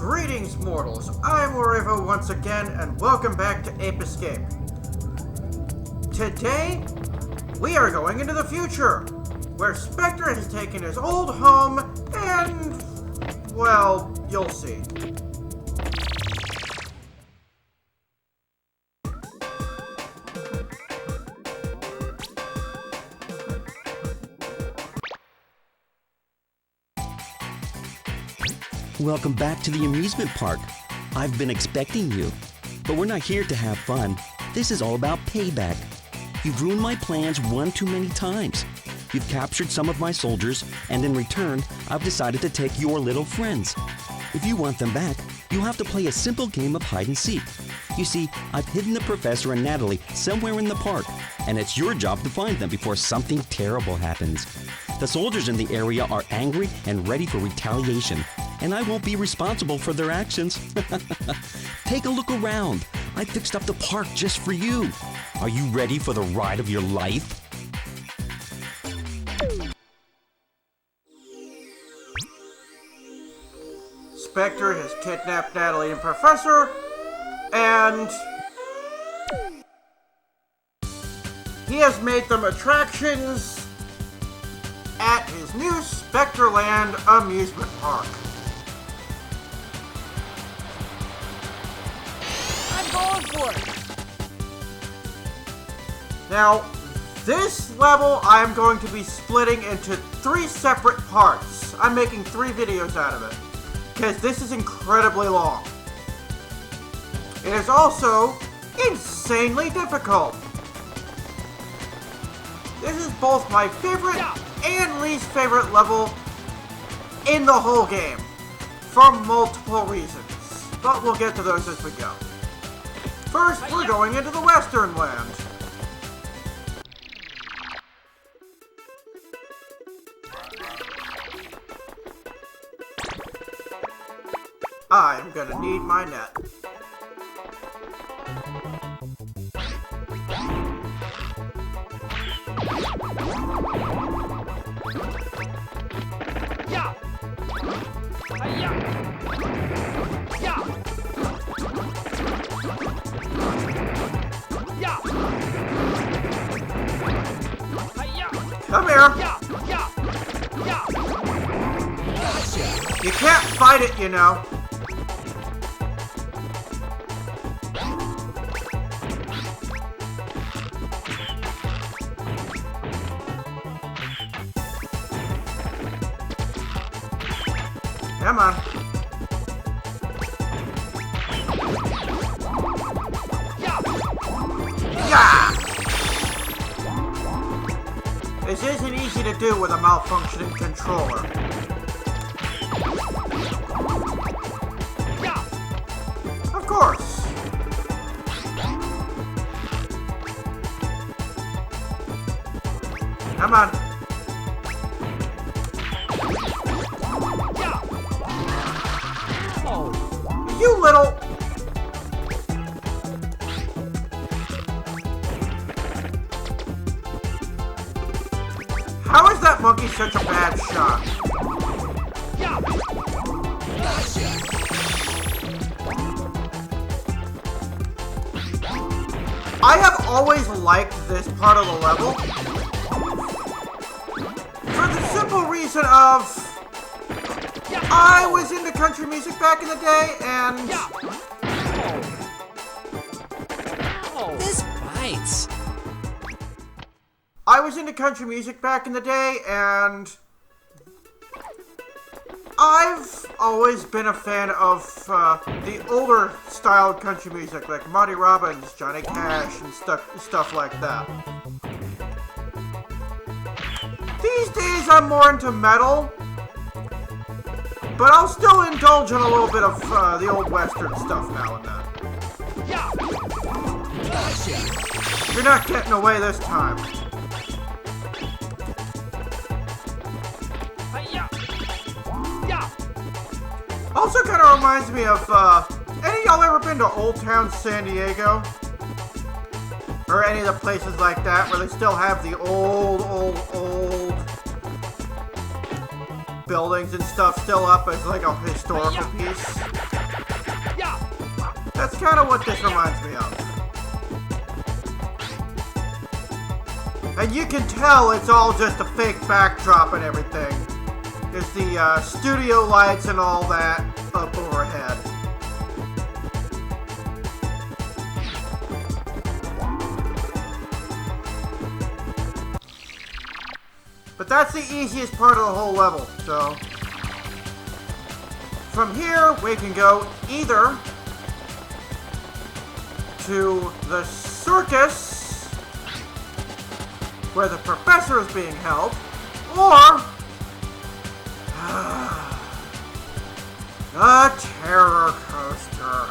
Greetings, mortals. I'm Orevo once again, and welcome back to Ape Escape. Today, we are going into the future, where Spectre has taken his old home, and, well, you'll see. Welcome back to the amusement park. I've been expecting you. But we're not here to have fun. This is all about payback. You've ruined my plans one too many times. You've captured some of my soldiers, and in return, I've decided to take your little friends. If you want them back, you'll have to play a simple game of hide and seek. You see, I've hidden the professor and Natalie somewhere in the park, and it's your job to find them before something terrible happens. The soldiers in the area are angry and ready for retaliation, and I won't be responsible for their actions. Take a look around. I fixed up the park just for you. Are you ready for the ride of your life? Spectre has kidnapped Natalie and Professor, and he has made them attractions at his new Spectreland amusement park. I'm going for it! Now, this level I am going to be splitting into 3 separate parts. I'm making 3 videos out of it, because this is incredibly long. It is also insanely difficult. This is both my favorite and least favorite level in the whole game, for multiple reasons. But we'll get to those as we go. First, we're going into the Western Land. I'm gonna need my net. Yeah! Hi-ya! Yeah! Yeah! Hi-ya! Come here! Yeah! Yeah! Yeah! Gotcha! You can't fight it, you know. Come on. Yeah! This isn't easy to do with a malfunctioning controller. Of course. Come on. You little... How is that monkey such a bad shot? I have always liked this part of the level for the simple reason of I was into country music back in the day, and This bites! I was into country music back in the day, and I've always been a fan of the older styled country music, like Marty Robbins, Johnny Cash, and stuff like that. These days I'm more into metal, but I'll still indulge in a little bit of the old western stuff now and then. You're not getting away this time. Also kind of reminds me of, any of y'all ever been to Old Town San Diego? Or any of the places like that where they still have the old buildings and stuff still up as like a historical piece. Yeah. That's kind of what this reminds me of. And you can tell it's all just a fake backdrop and everything. There's the studio lights and all that up overhead. But that's the easiest part of the whole level, so... From here, we can go either to the circus, where the professor is being held, or the terror coaster.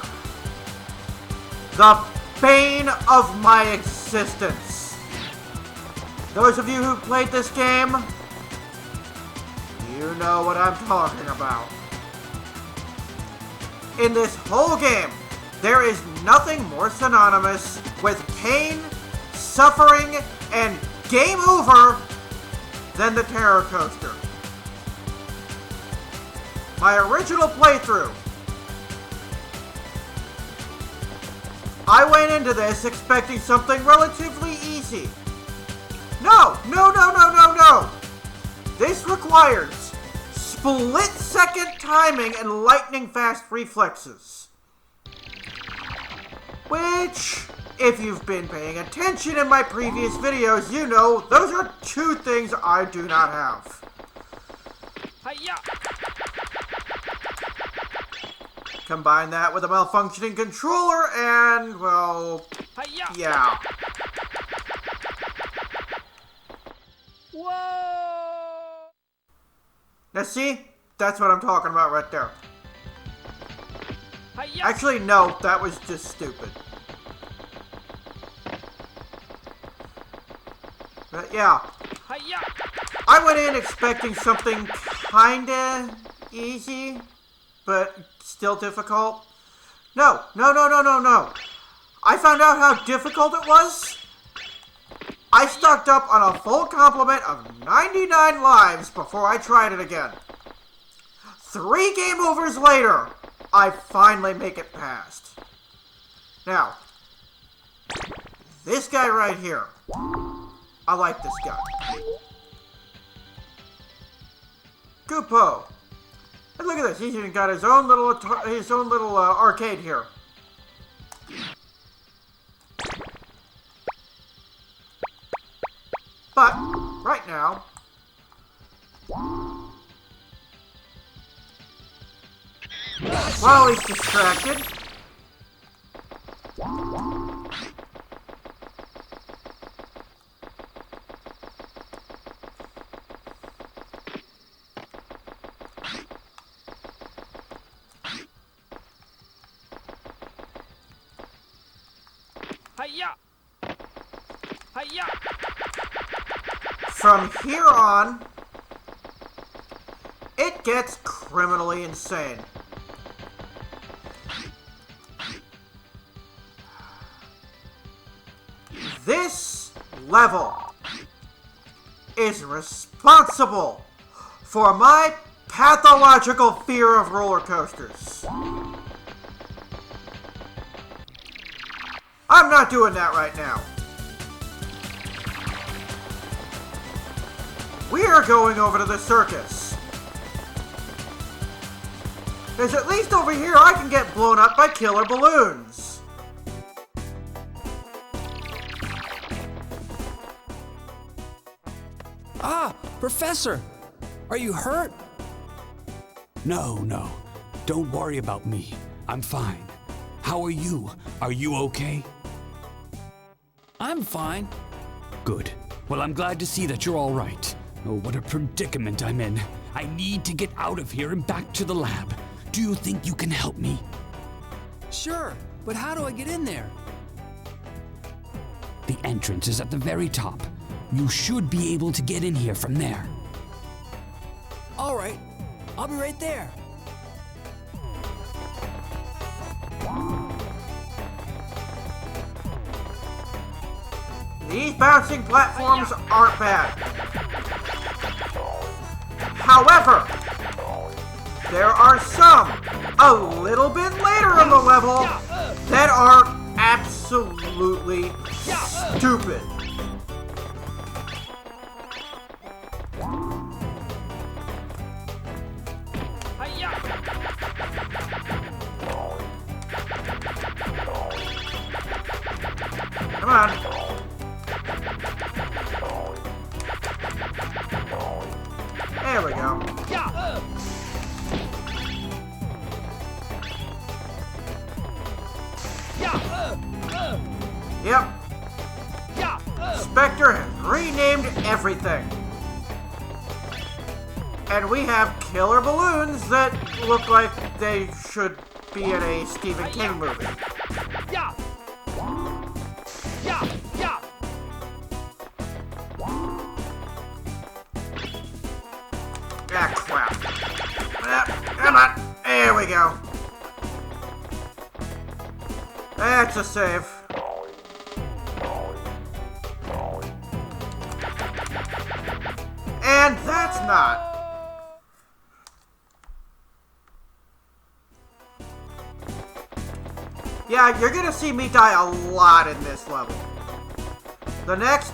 The bane of my existence. Those of you who played this game, you know what I'm talking about. In this whole game, there is nothing more synonymous with pain, suffering, and game over than the terror coaster. My original playthrough, I went into this expecting something relatively easy. No! This requires split-second timing and lightning-fast reflexes. Which, if you've been paying attention in my previous videos, you know those are two things I do not have. Hi-ya. Combine that with a malfunctioning controller and, well, Hi-ya. yeah. Whoa! Now see? That's what I'm talking about right there. Hi-ya. Actually, no, that was just stupid. But yeah, Hi-ya. I went in expecting something kinda easy, but still difficult. No. I found out how difficult it was. I stocked up on a full complement of 99 lives before I tried it again. 3 game overs later, I finally make it past. Now, this guy right here. I like this guy. Goopo. And look at this, he's even got his own little arcade here. But, right now, while he's distracted, Hi-ya. Hi-ya. from here on, it gets criminally insane. This level is responsible for my pathological fear of roller coasters. I'm not doing that right now. We are going over to the circus. Because at least over here I can get blown up by killer balloons. Ah, Professor! Are you hurt? No. Don't worry about me. I'm fine. How are you? Are you okay? I'm fine. Good. Well, I'm glad to see that you're all right. Oh, what a predicament I'm in. I need to get out of here and back to the lab. Do you think you can help me? Sure, but how do I get in there? The entrance is at the very top. You should be able to get in here from there. All right, I'll be right there. These bouncing platforms aren't bad. However, there are some a little bit later in the level that are absolutely stupid. Hiya! Come on. There we go. Yeah! Yep. Yeah! Spectre has renamed everything. And we have killer balloons that look like they should be in a Stephen King movie. Yeah! Yeah! Yeah! Ah, crap. Come on. There we go. That's a save. And that's not. Yeah, you're gonna see me die a lot in this level. The next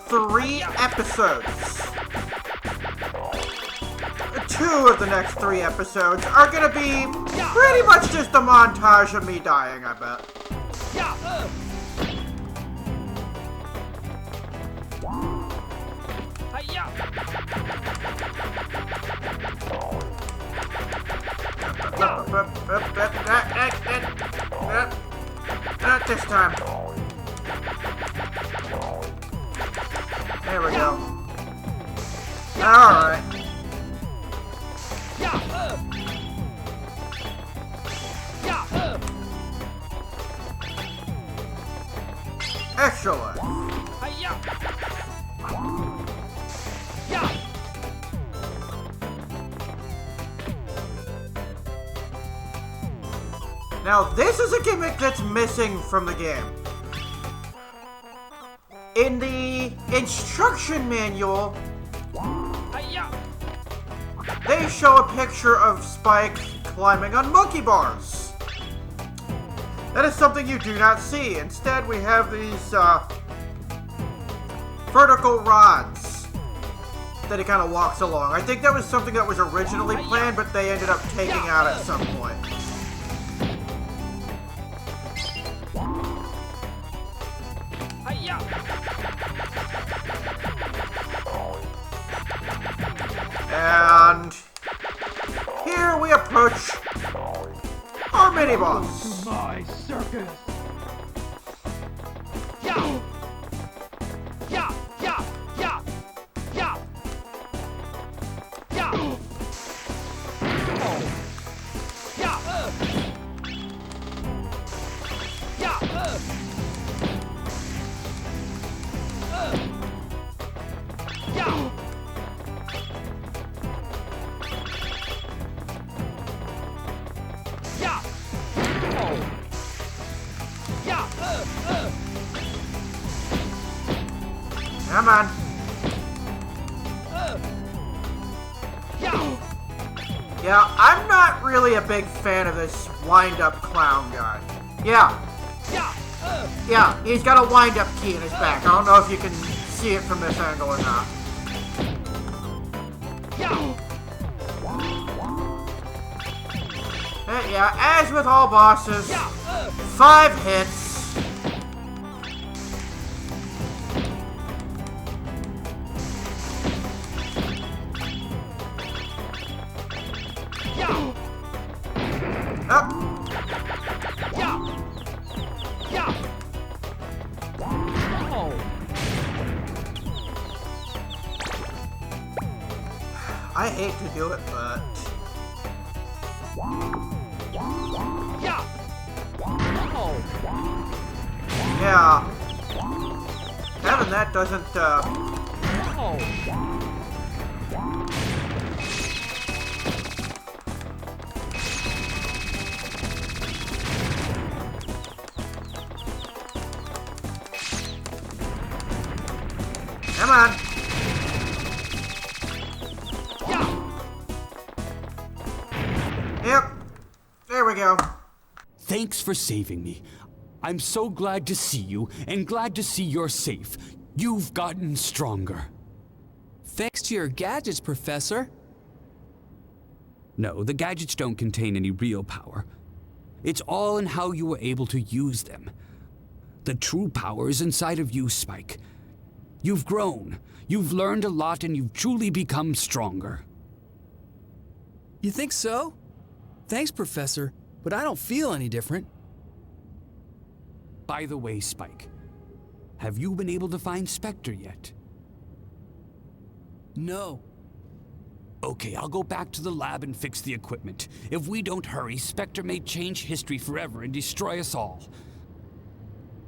3 episodes. 2 of the next 3 episodes are gonna be pretty much just a montage of me dying, I bet. Yeah! Hiya! Not this time. There we go. Alright. Yeah! Yeah! Extra life. Hiya! Yeah! Now, this is a gimmick that's missing from the game. In the instruction manual, Hiya! they show a picture of Spike climbing on monkey bars. That is something you do not see. Instead, we have these vertical rods that he kind of walks along. I think that was something that was originally planned, but they ended up taking out at some point. Hiya! And here we approach our mini-boss. My circus! Yeah! Yeah! Yeah! Yeah! Yeah! Yeah! Yeah! Yeah! Yeah! Yeah! Yeah! Come on. Yeah! Yeah, I'm not really a big fan of this wind-up clown guy. Yeah, Yeah! yeah, he's got a wind-up key in his back. I don't know if you can see it from this angle or not. Yeah! Yeah, as with all bosses, 5 hits. Yeah! Up. Yeah! Yeah! Oh! I hate to do it, but Yeah! Oh! yeah, having that doesn't, Oh! come on. Yeah! we go. Thanks for saving me. I'm so glad to see you, and glad to see you're safe. You've gotten stronger. Thanks to your gadgets, Professor. No, the gadgets don't contain any real power. It's all in how you were able to use them. The true power is inside of you, Spike. You've grown, you've learned a lot, and you've truly become stronger. You think so? Thanks, Professor, but I don't feel any different. By the way, Spike, have you been able to find Spectre yet? No. Okay, I'll go back to the lab and fix the equipment. If we don't hurry, Spectre may change history forever and destroy us all.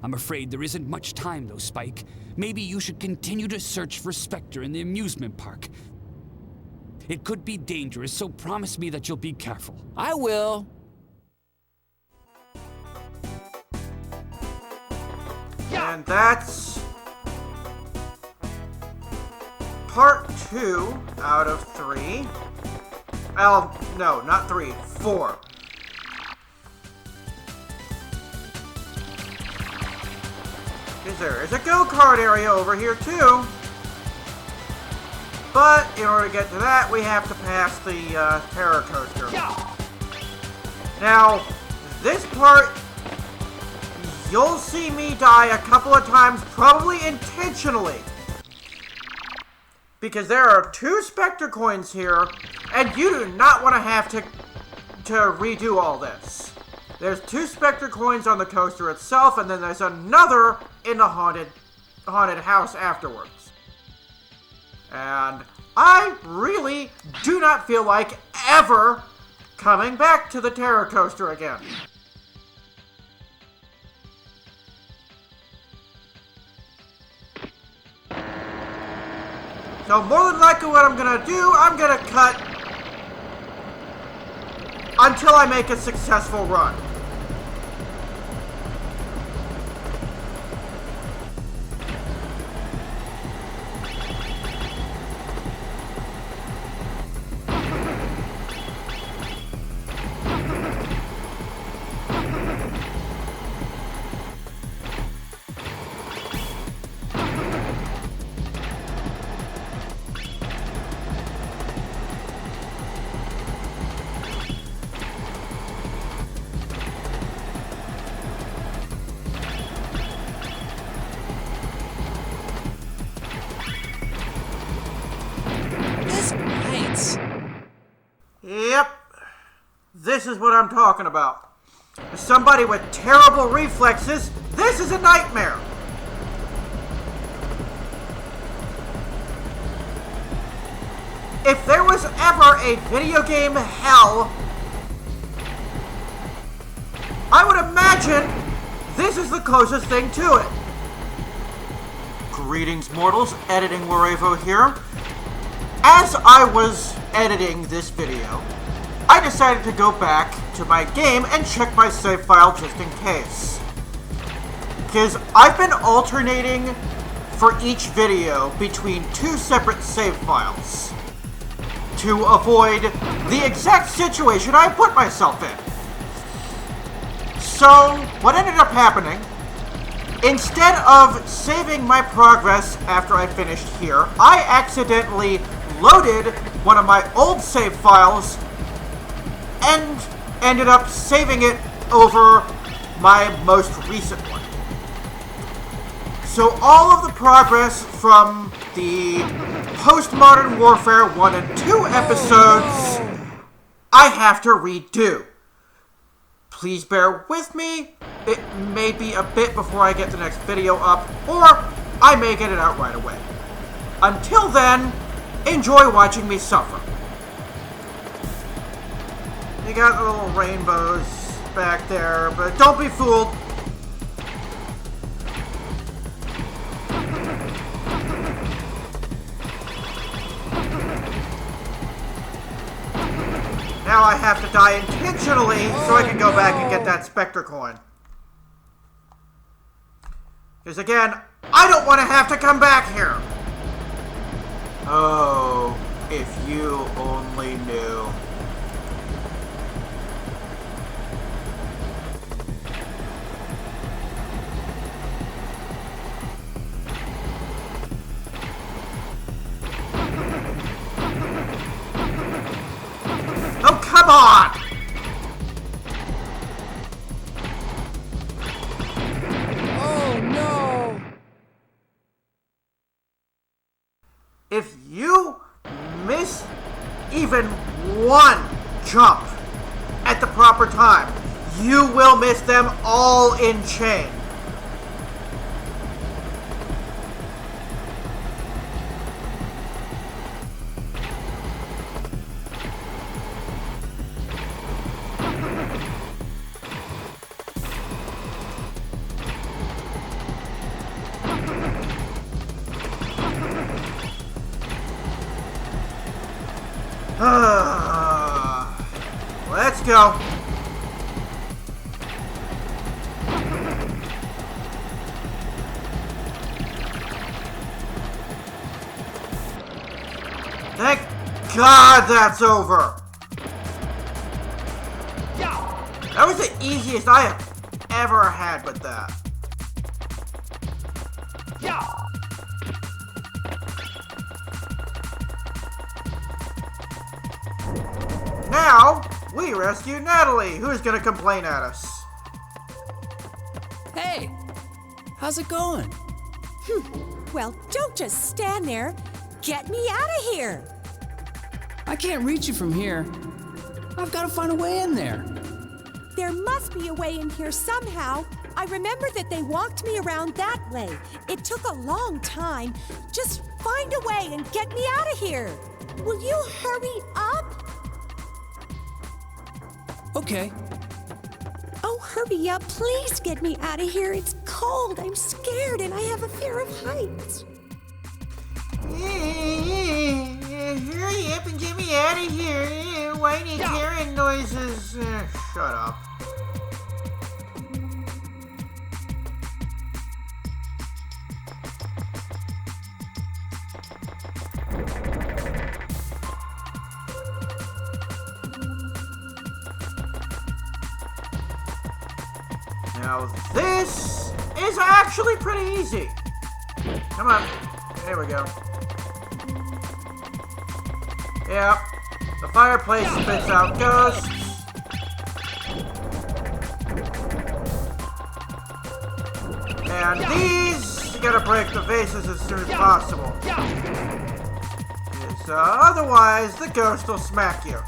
I'm afraid there isn't much time though, Spike. Maybe you should continue to search for Spectre in the amusement park. It could be dangerous, so promise me that you'll be careful. I will. And that's part 2 out of 3. Oh, no, not 3, 4. Because there is a go-kart area over here too. But in order to get to that, we have to pass the Terror Coaster. Now, this part, you'll see me die a couple of times, probably intentionally. Because there are 2 Spectre coins here, and you do not want to have to redo all this. There's 2 Spectre coins on the coaster itself, and then there's another in the haunted house afterwards. And I really do not feel like ever coming back to the Terror Coaster again. So more than likely what I'm gonna do, I'm gonna cut until I make a successful run. Yep, this is what I'm talking about. As somebody with terrible reflexes, this is a nightmare. If there was ever a video game hell, I would imagine this is the closest thing to it. Greetings, mortals. Editing Warevo here. As I was editing this video, I decided to go back to my game and check my save file just in case. Because I've been alternating for each video between 2 separate save files to avoid the exact situation I put myself in. So, what ended up happening, instead of saving my progress after I finished here, I accidentally loaded one of my old save files and ended up saving it over my most recent one. So all of the progress from the post-Modern Warfare 1 and 2 episodes, I have to redo. Please bear with me. It may be a bit before I get the next video up, or I may get it out right away. Until then, enjoy watching me suffer. You got the little rainbows back there, but don't be fooled. Now I have to die intentionally so I can go back and get that Spectre coin. Because again, I don't want to have to come back here. Oh, if you only knew. Come on! Oh no! If you miss even one jump at the proper time, you will miss them all in chain. Let's go. Thank God that's over. That was the easiest I have ever had with that. Now, we rescue Natalie, who's gonna complain at us. Hey, how's it going? Well, don't just stand there. Get me out of here. I can't reach you from here. I've got to find a way in there. There must be a way in here somehow. I remember that they walked me around that way. It took a long time. Just find a way and get me out of here. Will you hurry up? Okay. Oh, hurry up. Please get me out of here. It's cold. I'm scared and I have a fear of heights. Hurry up and get me out of here. Whiny tearing noises. Shut up. Now this is actually pretty easy. Come on. There we go. Yep. The fireplace spits out ghosts. And these, you gotta break the vases as soon as possible. Because otherwise, the ghost will smack you.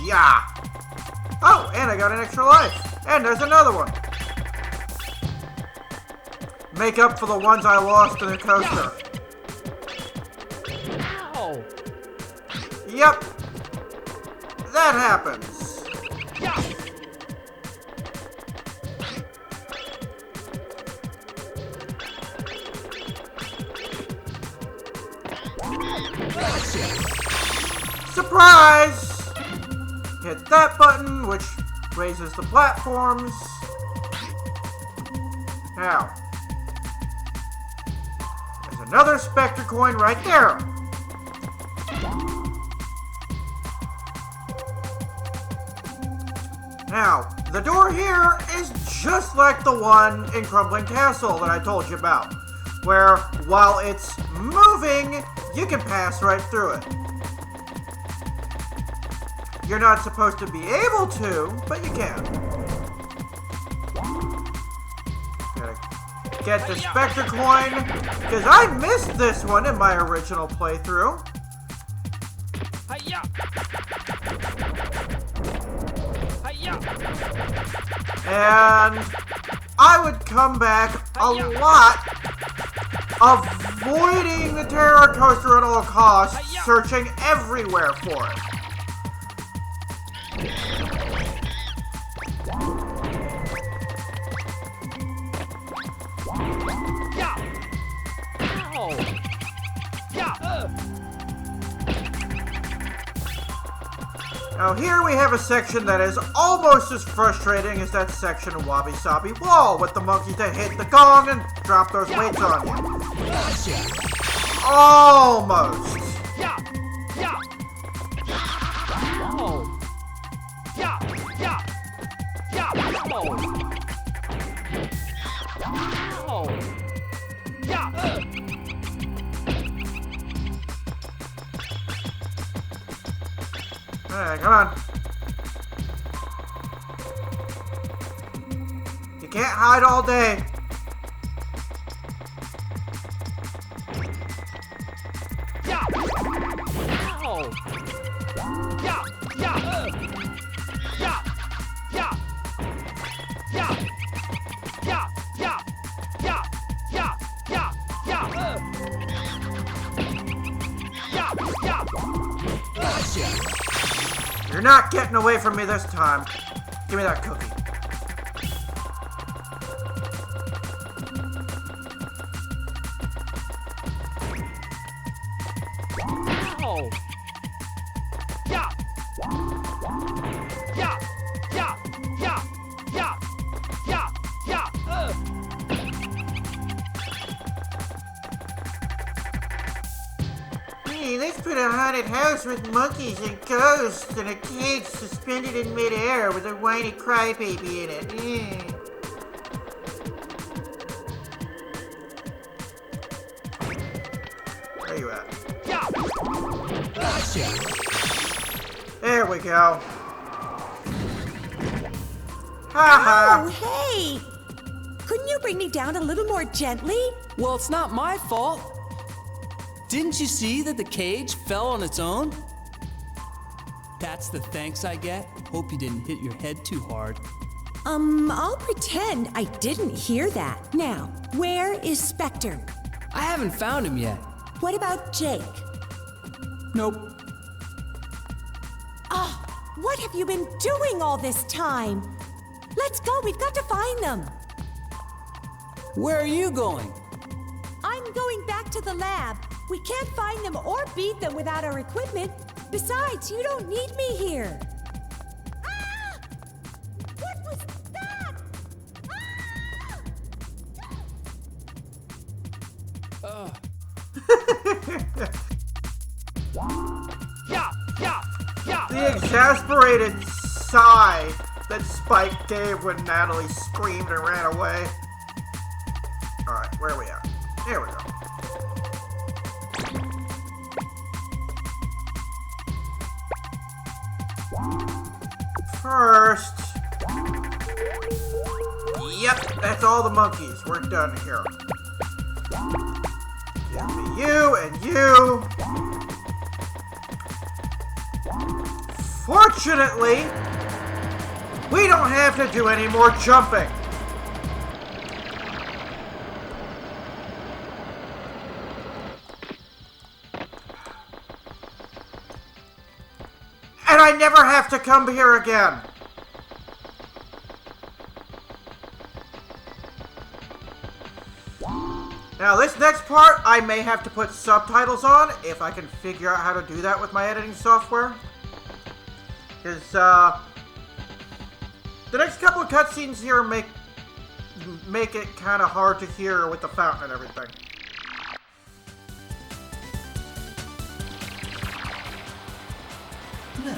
Yeah. Oh, and I got an extra life. And there's another one. Make up for the ones I lost in the coaster. Ow! Yep. That happens. Surprise! Hit that button, which raises the platforms. Now, there's another Spectre coin right there. Now, the door here is just like the one in Crumbling Castle that I told you about, where while it's moving, you can pass right through it. You're not supposed to be able to, but you can. Gotta get the Spectre coin, because I missed this one in my original playthrough. Hi-ya! Hi-ya! And I would come back a lot, avoiding the terror coaster at all costs, searching everywhere for it. Now here we have a section that is almost as frustrating as that section of Wabi Sabi Wall with the monkeys that hit the gong and drop those weights on you. Almost. Alright, come on. You can't hide all day. Yeah. Ow. Yeah. Yeah. Yeah. Yeah. Yeah. Yeah. Yeah. Yeah. Yeah. Yeah. Yeah. Yeah. Yeah. Gotcha! You're not getting away from me this time. Give me that cookie. Ow. Yeah. Yeah. Yeah. Yeah. Yeah. Yeah. Yeah. Hey, let's put a haunted house with monkeys and ghosts and a cage suspended in midair with a whiny crybaby in it. Where you at? Yeah. Gotcha! There we go. Ha Oh, ha. hey! Couldn't you bring me down a little more gently? Well, it's not my fault. Didn't you see that the cage fell on its own? That's the thanks I get. Hope you didn't hit your head too hard. I'll pretend I didn't hear that. Now, where is Spectre? I haven't found him yet. What about Jake? Nope. What have you been doing all this time? Let's go, we've got to find them. Where are you going? I'm going back to the lab. We can't find them or beat them without our equipment. Besides, you don't need me here. Ah! What was that? Yeah. Yeah. Yeah. The exasperated sigh that Spike gave when Natalie screamed and ran away. Alright, where are we at? Here we go. First. Yep, that's all the monkeys. We're done here. Give me you and you. Fortunately, we don't have to do any more jumping. And I never have to come here again. Now this next part, I may have to put subtitles on if I can figure out how to do that with my editing software. Because, the next couple of cutscenes here make it kind of hard to hear with the fountain and everything. No,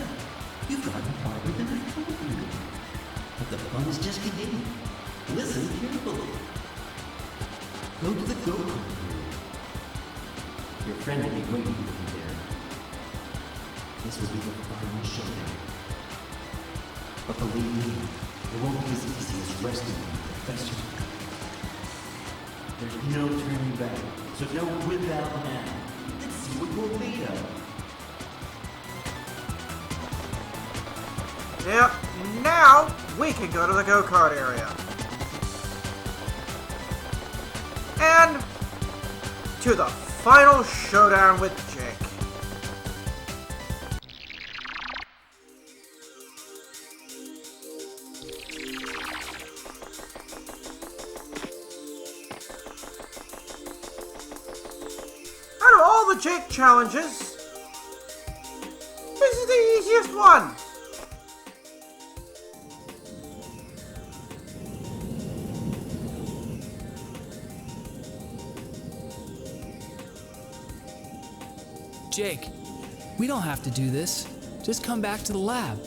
you've gotten farther than I told you. But the fun is just beginning. Listen carefully. Go to the go-kart room. Your friend will be waiting for you there. This will be the final showdown. But believe me, it won't be as easy as rescuing the professor. There's no turning back, so don't whip out now. Let's see what you're made of. Yep, now we can go to the go-kart area. And to the final showdown with Jake. Out of all the Jake challenges, this is the easiest one. Jake, we don't have to do this. Just come back to the lab.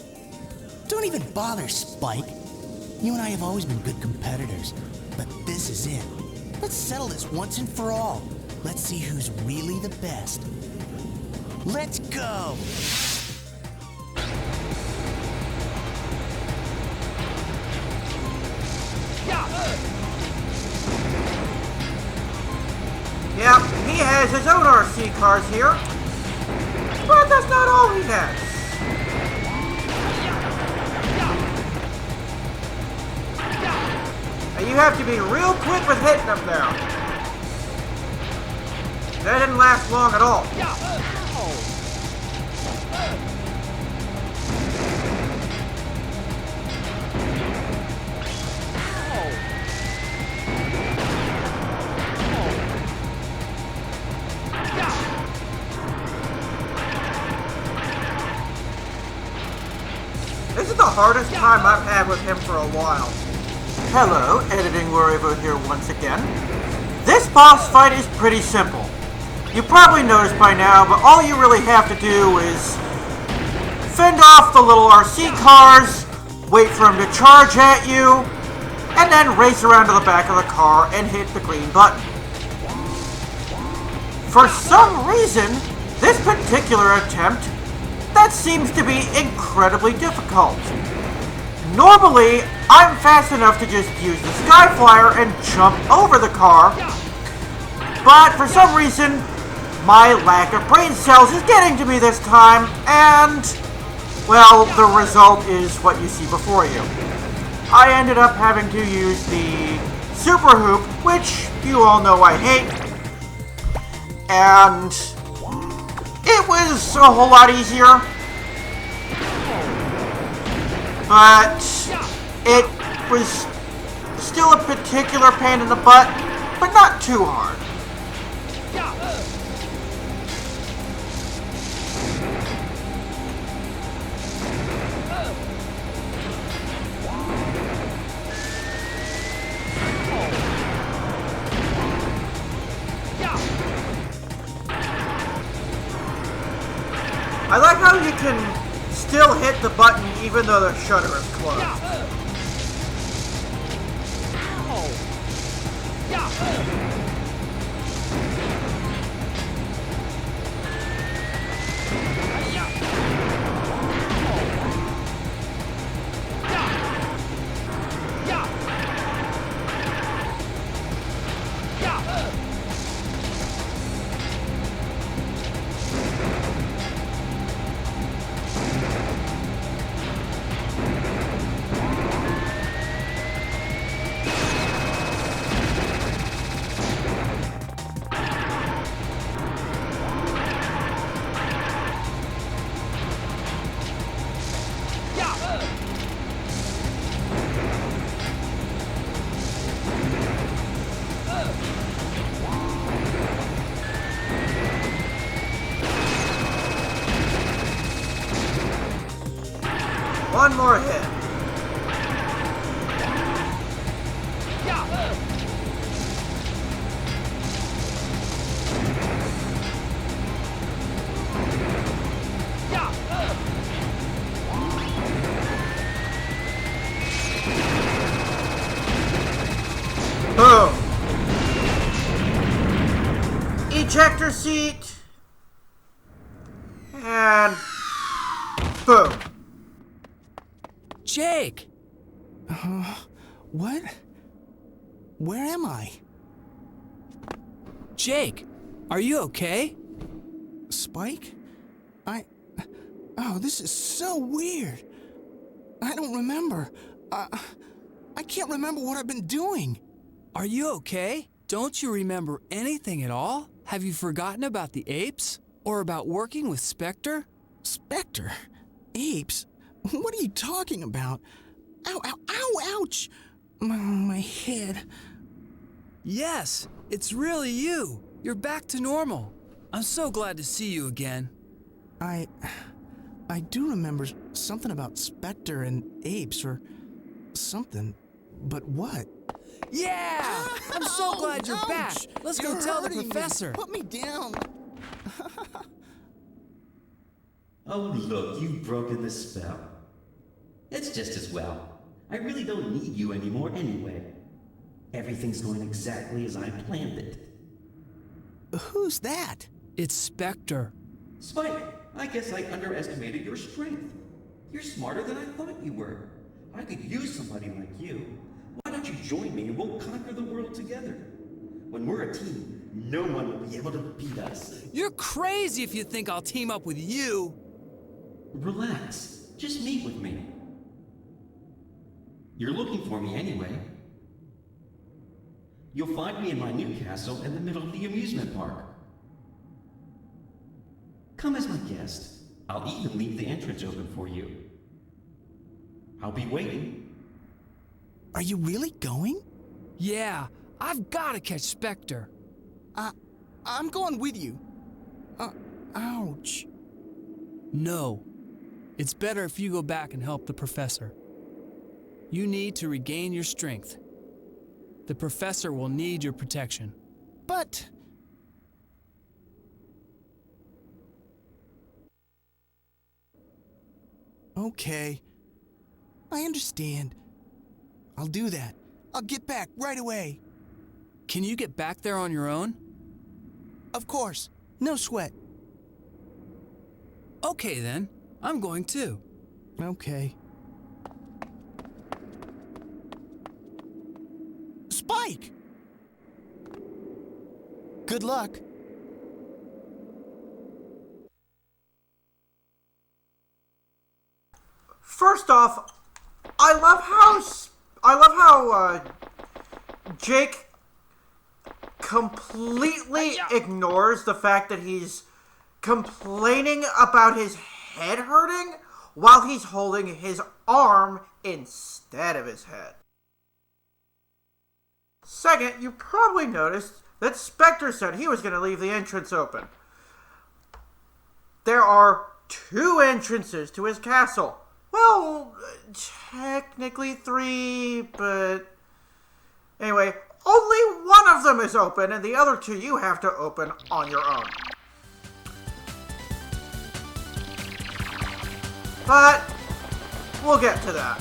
Don't even bother, Spike. You and I have always been good competitors, but this is it. Let's settle this once and for all. Let's see who's really the best. Let's go! has his own RC cars here, but that's not all he has. And you have to be real quick with hitting them now. That didn't last long at all. This is the hardest time I've had with him for a while. Hello, Editing Warrior here once again. This boss fight is pretty simple. You probably noticed by now, but all you really have to do is fend off the little RC cars, wait for them to charge at you, and then race around to the back of the car and hit the green button. For some reason, this particular attempt, that seems to be incredibly difficult. Normally, I'm fast enough to just use the Skyflyer and jump over the car, but for some reason, my lack of brain cells is getting to me this time, and, well, the result is what you see before you. I ended up having to use the Super Hoop, which you all know I hate, and it was a whole lot easier, but it was still a particular pain in the butt, but not too hard. I like how you can still hit the button even though the shutter is closed. One more hit. Boom. Ejector seat. And boom. Jake! What? Where am I? Jake, are you okay? Spike? Oh, this is so weird. I don't remember. I can't remember what I've been doing. Are you okay? Don't you remember anything at all? Have you forgotten about the apes? Or about working with Spectre? Spectre? Apes? What are you talking about? Ow, ow, ow, ouch! My head. Yes, it's really you. You're back to normal. I'm so glad to see you again. I do remember something about Spectre and apes or something, but what? Yeah! I'm so glad you're Ouch! back. Let's go You're tell the hurting me. professor. Put me down. Oh, look, you've broken the spell. It's just as well. I really don't need you anymore anyway. Everything's going exactly as I planned it. Who's that? It's Spectre. Spike, I guess I underestimated your strength. You're smarter than I thought you were. I could use somebody like you. Why don't you join me and we'll conquer the world together? When we're a team, No one will be able to beat us. You're crazy if you think I'll team up with you. Relax. Just meet with me. You're looking for me anyway. You'll find me in my new castle in the middle of the amusement park. Come as my guest. I'll even leave the entrance open for you. I'll be waiting. Are you really going? Yeah, I've got to catch Spectre. I'm going with you. Ouch. No. It's better if you go back and help the professor. You need to regain your strength. The professor will need your protection. But... Okay. I understand. I'll do that. I'll get back right away. Can you get back there on your own? Of course. No sweat. Okay then. I'm going too. Okay. Spike! Good luck. First off, I love how Jake completely ignores the fact that he's complaining about his head hurting while he's holding his arm instead of his head. Second, you probably noticed that Spectre said he was going to leave the entrance open. There are 2 entrances to his castle. Well, technically 3, but... Anyway, only one of them is open, and the other 2 you have to open on your own. But, we'll get to that.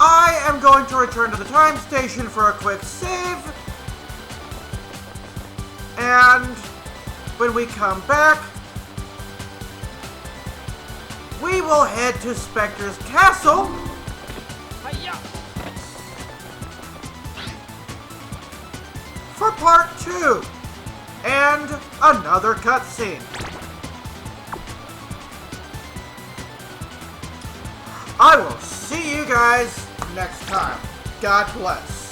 I am going to return to the time station for a quick save. And when we come back, we will head to Spectre's castle Hi-ya! for part 2 and another cutscene. I will see you guys next time. God bless.